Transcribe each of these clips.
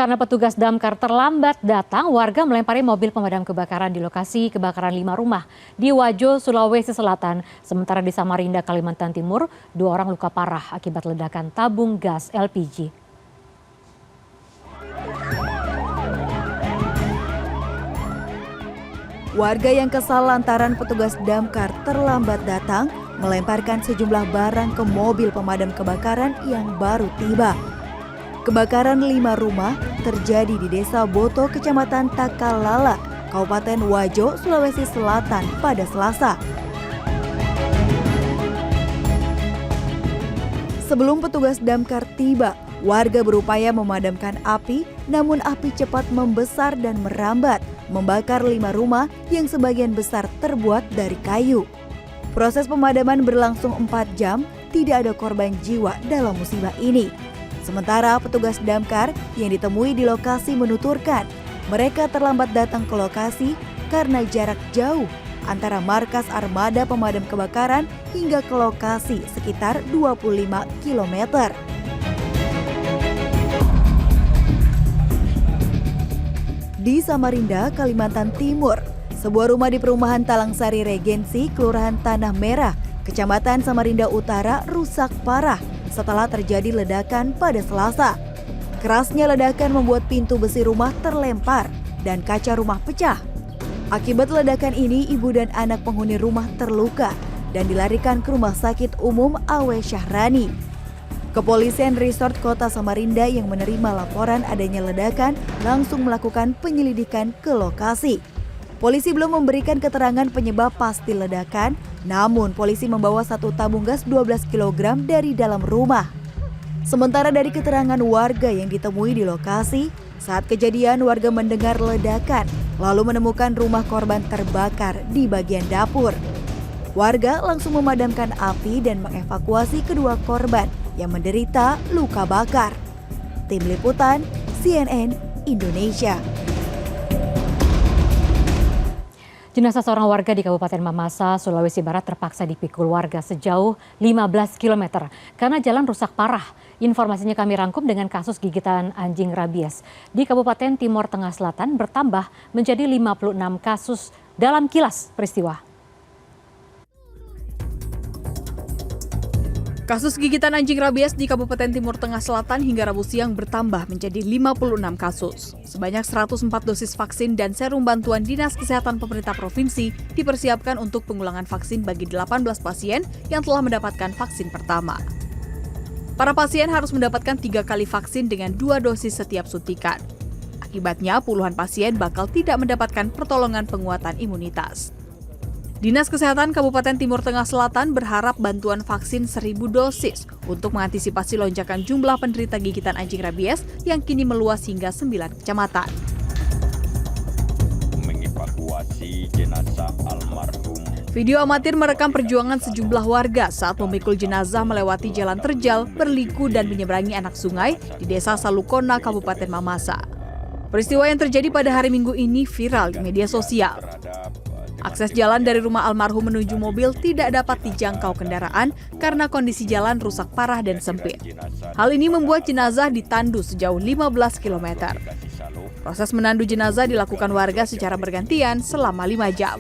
Karena petugas damkar terlambat datang, warga melempari mobil pemadam kebakaran di lokasi kebakaran 5 rumah di Wajo, Sulawesi Selatan. Sementara di Samarinda, Kalimantan Timur, 2 orang luka parah akibat ledakan tabung gas LPG. Warga yang kesal lantaran petugas damkar terlambat datang melemparkan sejumlah barang ke mobil pemadam kebakaran yang baru tiba. Kebakaran 5 rumah terjadi di Desa Boto, Kecamatan Takalala, Kabupaten Wajo, Sulawesi Selatan pada Selasa. Sebelum petugas damkar tiba, warga berupaya memadamkan api, namun api cepat membesar dan merambat, membakar 5 rumah yang sebagian besar terbuat dari kayu. Proses pemadaman berlangsung 4 jam, tidak ada korban jiwa dalam musibah ini. Sementara petugas damkar yang ditemui di lokasi menuturkan mereka terlambat datang ke lokasi karena jarak jauh antara markas armada pemadam kebakaran hingga ke lokasi sekitar 25 km. Di Samarinda, Kalimantan Timur, sebuah rumah di perumahan Talangsari Regensi, Kelurahan Tanah Merah, Kecamatan Samarinda Utara rusak parah setelah terjadi ledakan pada Selasa. Kerasnya ledakan membuat pintu besi rumah terlempar dan kaca rumah pecah. Akibat ledakan ini, ibu dan anak penghuni rumah terluka dan dilarikan ke Rumah Sakit Umum Awe Syahrani. Kepolisian Resort Kota Samarinda yang menerima laporan adanya ledakan langsung melakukan penyelidikan ke lokasi. Polisi belum memberikan keterangan penyebab pasti ledakan, namun polisi membawa 1 tabung gas 12 kg dari dalam rumah. Sementara dari keterangan warga yang ditemui di lokasi, saat kejadian warga mendengar ledakan, lalu menemukan rumah korban terbakar di bagian dapur. Warga langsung memadamkan api dan mengevakuasi kedua korban yang menderita luka bakar. Tim Liputan, CNN Indonesia. Jenazah seorang warga di Kabupaten Mamasa, Sulawesi Barat terpaksa dipikul warga sejauh 15 km karena jalan rusak parah. Informasinya kami rangkum dengan kasus gigitan anjing rabies di Kabupaten Timur Tengah Selatan bertambah menjadi 56 kasus dalam kilas peristiwa. Kasus gigitan anjing rabies di Kabupaten Timur Tengah Selatan hingga Rabu siang bertambah menjadi 56 kasus. Sebanyak 104 dosis vaksin dan serum bantuan Dinas Kesehatan Pemerintah Provinsi dipersiapkan untuk pengulangan vaksin bagi 18 pasien yang telah mendapatkan vaksin pertama. Para pasien harus mendapatkan 3 kali vaksin dengan 2 dosis setiap suntikan. Akibatnya puluhan pasien bakal tidak mendapatkan pertolongan penguatan imunitas. Dinas Kesehatan Kabupaten Timur Tengah Selatan berharap bantuan vaksin 1.000 dosis untuk mengantisipasi lonjakan jumlah penderita gigitan anjing rabies yang kini meluas hingga 9 kecamatan. Mengevakuasi jenazah almarhum. Video amatir merekam perjuangan sejumlah warga saat memikul jenazah melewati jalan terjal, berliku dan menyeberangi anak sungai di Desa Salukona, Kabupaten Mamasa. Peristiwa yang terjadi pada hari Minggu ini viral di media sosial. Akses jalan dari rumah almarhum menuju mobil tidak dapat dijangkau kendaraan karena kondisi jalan rusak parah dan sempit. Hal ini membuat jenazah ditandu sejauh 15 km. Proses menandu jenazah dilakukan warga secara bergantian selama 5 jam.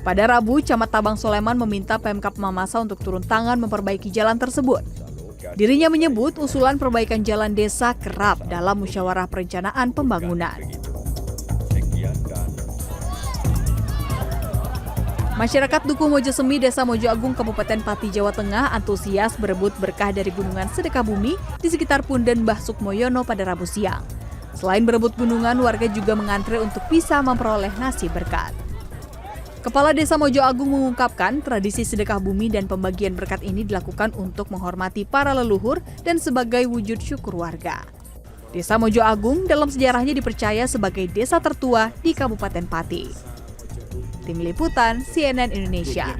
Pada Rabu, Camat Tabang Soleman meminta Pemkab Mamasa untuk turun tangan memperbaiki jalan tersebut. Dirinya menyebut usulan perbaikan jalan desa kerap dalam musyawarah perencanaan pembangunan. Masyarakat Duku Mojosemi, Desa Mojo Agung, Kabupaten Pati, Jawa Tengah antusias berebut berkah dari gunungan sedekah bumi di sekitar Punden Mbah Sukmoyono pada Rabu siang. Selain berebut gunungan, warga juga mengantre untuk bisa memperoleh nasib berkat. Kepala Desa Mojo Agung mengungkapkan tradisi sedekah bumi dan pembagian berkat ini dilakukan untuk menghormati para leluhur dan sebagai wujud syukur warga. Desa Mojo Agung dalam sejarahnya dipercaya sebagai desa tertua di Kabupaten Pati. Tim Liputan CNN Indonesia.